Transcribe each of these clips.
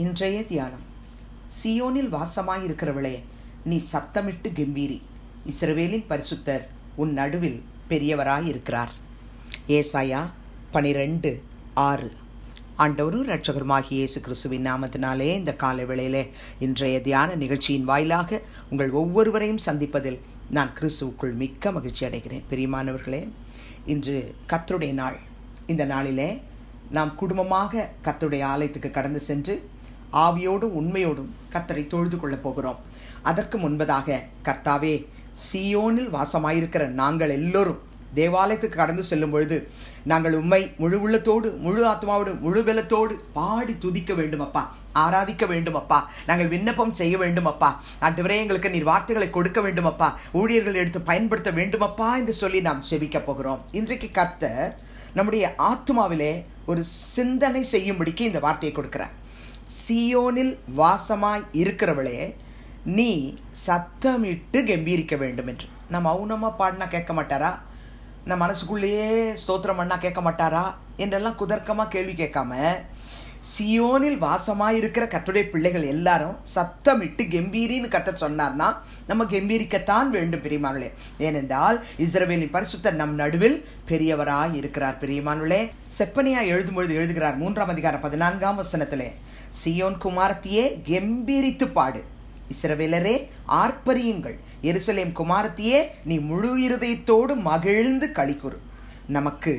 இன்றைய தியானம். சீயோனில் வாசமாயிருக்கிறவளே, நீ சத்தமிட்டு கெம்பீரி, இஸ்ரவேலின் பரிசுத்தர் உன் நடுவில் பெரியவராயிருக்கிறார். ஏசாயா 12:6. ஆண்டவரும் இரட்சகருமாகிய இயேசு கிறிஸ்துவின் நாமத்தினாலே இந்த காலை வேளையிலே இன்றைய தியான நிகழ்ச்சியின் வாயிலாக உங்கள் ஒவ்வொருவரையும் சந்திப்பதில் நான் கிறிஸ்துவுக்குள் மிக்க மகிழ்ச்சி அடைகிறேன். பிரியமானவர்களே, இன்று கர்த்தருடைய நாள். இந்த நாளிலே நாம் குடும்பமாக கர்த்தருடைய ஆலயத்துக்கு கடந்து சென்று ஆவியோடும் உண்மையோடும் கர்த்தரை தொழுது கொள்ளப் போகிறோம். அதற்கு முன்பதாக, கர்த்தாவே, சீயோனில் வாசமாயிருக்கிற நாங்கள் எல்லோரும் தேவாலயத்துக்கு கடந்து செல்லும் பொழுது நாங்கள் உம்மை முழு உள்ளத்தோடு, முழு ஆத்மாவோடு, முழு பலத்தோடு பாடி துதிக்க வேண்டும் அப்பா, ஆராதிக்க வேண்டும் அப்பா, நாங்கள் விண்ணப்பம் செய்ய வேண்டும் அப்பா. ஆண்டவரே, எங்களுக்கு நீர் வார்த்தைகளை கொடுக்க வேண்டும் அப்பா, ஊழியர்கள் எடுத்து பயன்படுத்த வேண்டும் அப்பா என்று சொல்லி நாம் செபிக்க போகிறோம். இன்றைக்கு கர்த்தர் நம்முடைய ஆத்மாவிலே ஒரு சிந்தனை செய்யும்படிக்கு இந்த வார்த்தையை கொடுக்கிறார். சீயோனில் வாசமாய் இருக்கிறவளே, நீ சத்தமிட்டு கம்பீரிக்க வேண்டும் என்று. நம்ம மௌனமாக பாடினா கேட்க மாட்டாரா? நம்ம மனசுக்குள்ளேயே ஸ்தோத்திரம் பண்ணா கேட்க மாட்டாரா என்றெல்லாம் குதர்க்கமாக கேள்வி கேட்காம, சீயோனில் வாசமாய் இருக்கிற கர்த்தருடைய பிள்ளைகள் எல்லாரும் சத்தமிட்டு கம்பீரின்னு கர்த்தர் சொன்னார்னா நம்ம கம்பீரிக்கத்தான் வேண்டும் பிரியமானவர்களே. ஏனென்றால் இஸ்ரவேலின் பரிசுத்தர் நம் நடுவில் பெரியவராய் இருக்கிறார். பிரியமானவர்களே, செப்பனியா எழுதும்பொழுது எழுதுகிறார் 3:14 சீயோன் குமாரத்தியே கம்பீரித்து பாடு, இஸ்ரவேலரே ஆர்ப்பரியுங்கள், எருசலேம் குமாரத்தியே நீ முழு இருதயத்தோடு மகிழ்ந்து களிக்கூறு. நமக்கு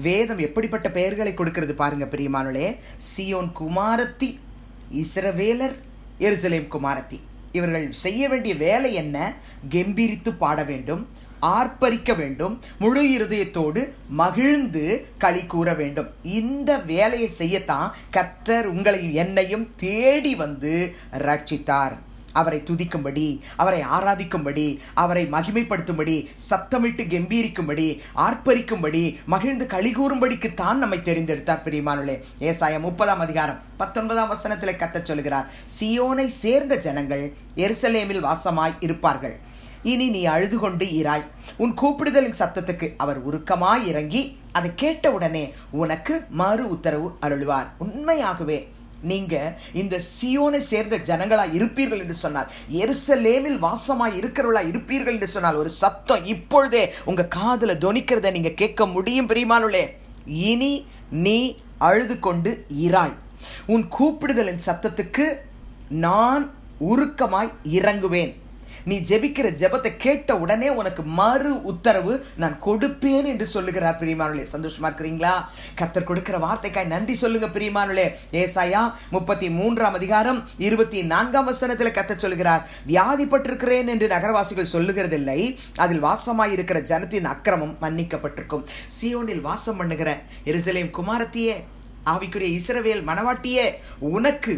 வேதம் எப்படிப்பட்ட பெயர்களை கொடுக்கிறது பாருங்க பிரியமானவர்களே. சீயோன் குமாரத்தி, இஸ்ரவேலர், எருசலேம் குமாரத்தி. இவர்கள் செய்ய வேண்டிய வேலை என்ன? கம்பீரித்து பாட வேண்டும், ஆர்ப்பரிக்க வேண்டும், முழு இருதயத்தோடு மகிழ்ந்து களி கூற வேண்டும். இந்த வேலையை செய்யத்தான் கர்த்தர் உங்களையும் என்னையும் தேடி வந்து ரட்சித்தார். அவரை துதிக்கும்படி, அவரை ஆராதிக்கும்படி, அவரை மகிமைப்படுத்தும்படி, சத்தமிட்டு கம்பீரிக்கும்படி, ஆர்ப்பரிக்கும்படி, மகிழ்ந்து களி கூறும்படிக்குத்தான் நம்மை தெரிந்தெடுத்தார். பிரியமானவர்களே, ஏசாயா 30:19 கர்த்தர் சொல்கிறார், சீயோனை சேர்ந்த ஜனங்கள் எருசலேமில் வாசமாய் இருப்பார்கள். இனி நீ அழுது கொண்டு இராய். உன் கூப்பிடுதலின் சத்தத்துக்கு அவர் உருக்கமாய் இறங்கி அதை கேட்டவுடனே உனக்கு மறு உத்தரவு அருள்வார். உண்மையாகவே நீங்க இந்த சீயோனை சேர்ந்த ஜனங்களா இருப்பீர்கள் என்று சொன்னால், எருசலேமில் வாசமாய் இருக்கிறவளா இருப்பீர்கள் என்று சொன்னால், ஒரு சத்தம் இப்பொழுதே உங்க காதுல தொனிக்கிறத நீங்க கேட்க முடியும். பிரியமானவர்களே, இனி நீ அழுது கொண்டு இராய். உன் கூப்பிடுதலின் சத்தத்துக்கு நான் உருக்கமாய் இறங்குவேன். நீ ஜெபிக்கிற ஜெபத்தை கேட்ட உடனே உனக்கு மறு உத்தரவு நான் கொடுப்பேன் என்று சொல்லுகிறார். பிரியமானவர்களே, சந்தோஷமா இருக்கிறீங்களா? கர்த்தர் கொடுக்கிற வார்த்தைக்காய் நன்றி சொல்லுங்க பிரியமானவர்களே. ஏசாயா 33:24 கர்த்தர் சொல்லுகிறார், வியாதிப்பட்டிருக்கிறேன் என்று நகரவாசிகள் சொல்லுகிறதில்லை, அதில் வாசமாய் இருக்கிற ஜனத்தின் அக்கிரமம் மன்னிக்கப்பட்டிருக்கும். சீயோனில் வாசம் பண்ணுகிற எருசலேம் குமாரத்தியே, ஆவிக்குரிய இஸ்ரவேல் மனவாட்டியே, உனக்கு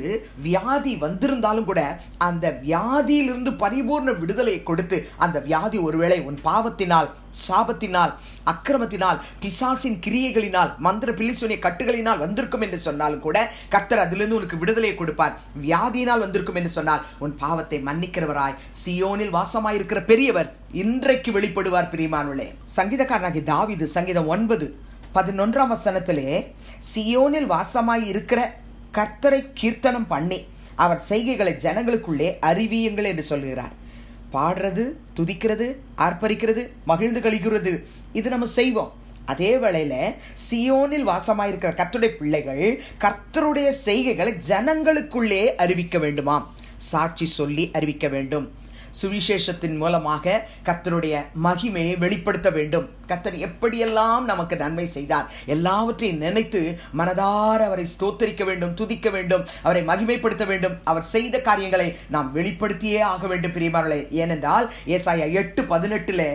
வியாதி வந்திருந்தாலும் கூட அந்த வியாதியிலிருந்து பரிபூர்ண விடுதலையை கொடுத்து, அந்த வியாதி ஒருவேளை உன் பாவத்தினால், சாபத்தினால், அக்கிரமத்தினால், பிசாசின் கிரியைகளினால், மந்திர பில்லிசூனிய கட்டுகளினால் வந்திருக்கும் என்று சொன்னாலும் கூட கர்த்தர் அதிலிருந்து உனக்கு விடுதலையை கொடுப்பார். வியாதியினால் வந்திருக்கும் என்று சொன்னால் உன் பாவத்தை மன்னிக்கிறவராய் சீயோனில் வாசமாயிருக்கிற பெரியவர் இன்றைக்கு வெளிப்படுவார். பிரியமானவர்களே, சங்கீதக்காரனாகிய தாவீது சங்கீதம் 9:11 சீயோனில் வாசமாய் இருக்கிற கர்த்தரை கீர்த்தனம் பண்ணி அவர் செய்கைகளை ஜனங்களுக்குள்ளே அறிவியுங்கள் என்று சொல்கிறார். பாடுறது, துதிக்கிறது, ஆர்ப்பரிக்கிறது, மகிழ்ந்து கழிக்கிறது, இது நம்ம செய்வோம். அதே வேளையில சீயோனில் வாசமாயிருக்கிற கர்த்தருடைய பிள்ளைகள் கர்த்தருடைய செய்கைகளை ஜனங்களுக்குள்ளே அறிவிக்க வேண்டுமாம். சாட்சி சொல்லி அறிவிக்க வேண்டும். சுவிசேஷத்தின் மூலமாக கர்த்தருடைய மகிமையை வெளிப்படுத்த வேண்டும். கர்த்தர் எப்படியெல்லாம் நமக்கு நன்மை செய்தார் எல்லாவற்றையும் நினைத்து மனதார அவரை ஸ்தோத்தரிக்க வேண்டும், துதிக்க வேண்டும், அவரை மகிமைப்படுத்த வேண்டும். அவர் செய்த காரியங்களை நாம் வெளிப்படுத்தியே ஆக வேண்டும் பிரியமானவர்களே. ஏனென்றால் ஏசாயா 8:18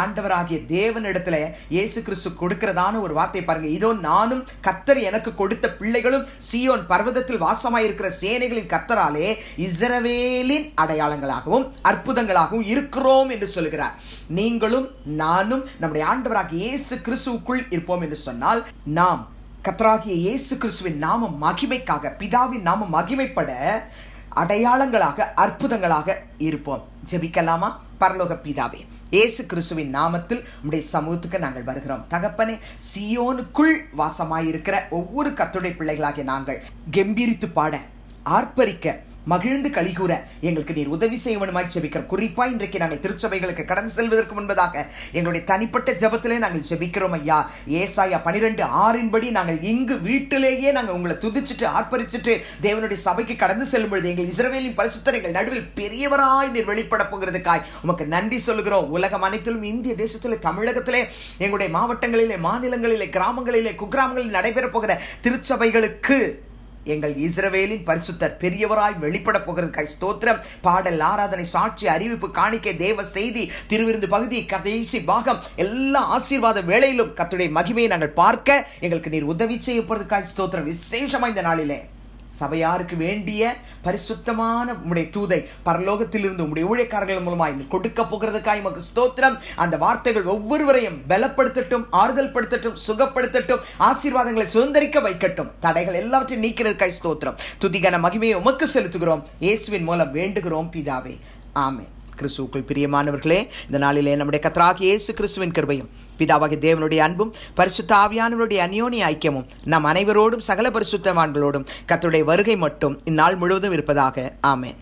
ஆண்டவராகிய தேவனிடத்துல இயேசு கிறிஸ்து கொடுக்கிறதான ஒரு வார்த்தை பாருங்க. இதோ நானும் கர்த்தர் எனக்கு கொடுத்த பிள்ளைகளும் சீயோன் பர்வதத்தில் வாசமாயிருக்கிற சேனைகளின் கர்த்தராலே இஸ்ரவேலின் அடையாளங்களாகவும் அற்புதங்களாகவும் இருக்கிறோம் என்று சொல்கிறார். நீங்களும் நானும் நம்முடைய ஆண்டவராகிய இயேசு கிறிஸ்துவுக்குள் இருப்போம் என்று சொன்னால், நாம் கர்த்தராகிய இயேசு கிறிஸ்துவின் நாம மகிமைக்காக, பிதாவின் நாம மகிமைப்பட அடையாளங்களாக, அற்புதங்களாக இருப்போம். ஜெபிக்கலாமா? பரலோக பிதாவே, இயேசு கிறிஸ்துவின் நாமத்தில் உம்முடைய சமூகத்துக்கு நாங்கள் வருகிறோம். தகப்பனே, சீயோனுக்குள் வாசமாயிருக்கிற ஒவ்வொரு கர்த்தருடைய பிள்ளைகளாகிய நாங்கள் கம்பீரித்து பாட, ஆர்ப்பரிக்க, மகிழ்ந்து கலிகூற எங்களுக்கு நீர் உதவி செய்ய வேண்டுமாய் ஜெபிக்கிறோம். குறிப்பாக இன்றைக்கு நாங்கள் திருச்சபைகளுக்கு கடந்து செல்வதற்கு முன்பதாக எங்களுடைய தனிப்பட்ட ஜெபத்திலே நாங்கள் ஜெபிக்கிறோம் ஐயா. ஏசாயா 12:6 நாங்கள் இங்கு வீட்டிலேயே நாங்கள் உங்களை துதிச்சுட்டு ஆர்ப்பரிச்சுட்டு தேவனுடைய சபைக்கு கடந்து செல்லும் பொழுது எங்கள் இஸ்ரவேலின் பரிசுத்தர் எங்கள் நடுவில் பெரியவராய் நீர் வெளிப்பட போகிறதுக்காய் உமக்கு நன்றி சொல்லுகிறோம். உலகம் அனைத்திலும், இந்திய தேசத்திலே, தமிழகத்திலே, எங்களுடைய மாவட்டங்களிலே, மாநிலங்களிலே, கிராமங்களிலே, குக்கிராமங்களில் நடைபெற போகிற திருச்சபைகளுக்கு எங்கள் இஸ்ரவேலின் பரிசுத்தர் பெரியவராய் வெளிப்பட போகிறதுக்காய் ஸ்தோத்திரம். பாடல், ஆராதனை, சாட்சி, அறிவிப்பு, காணிக்கை, தேவ செய்தி, திருவிருந்து பகுதி, கடைசி பாகம், எல்லா ஆசீர்வாத வேளையிலும் கர்த்தருடைய மகிமையை நாங்கள் பார்க்க எங்களுக்கு நீர் உதவி செய்ய போகிறதுக்காய் ஸ்தோத்திரம். விசேஷமா இந்த நாளிலே சபையாருக்கு வேண்டிய பரிசுத்தமான உம்முடைய தூதை பரலோகத்திலிருந்து உம்முடைய ஊழியக்காரர்கள் மூலமாய் கொடுக்க போகிறதுக்காய் உமக்கு ஸ்தோத்திரம். அந்த வார்த்தைகள் ஒவ்வொருவரையும் பலப்படுத்தட்டும், ஆறுதல் படுத்தட்டும், சுகப்படுத்தட்டும், ஆசீர்வாதங்களை சுதந்திரிக்க வைக்கட்டும், தடைகள் எல்லாவற்றையும் நீக்கிறதுக்காய் ஸ்தோத்திரம். துதிகன மகிமையை உமக்கு செலுத்துகிறோம். இயேசுவின் மூலம் வேண்டுகிறோம் பிதாவே, ஆமென். கிறிஸ்துவுக்குள் பிரியமானவர்களே, இந்த நாளிலே நம்முடைய கர்த்தராகிய இயேசு கிறிஸ்துவின் கிருபையும் பிதாவாகிய தேவனுடைய அன்பும் பரிசுத்த ஆவியானவருடைய அந்யோன்ய ஐக்கியமும் நம் அனைவரோடும் சகல பரிசுத்தவான்களோடும் கர்த்தருடைய வருகை மட்டும் இந்நாள் முழுவதும் இருப்பதாக. ஆமென்.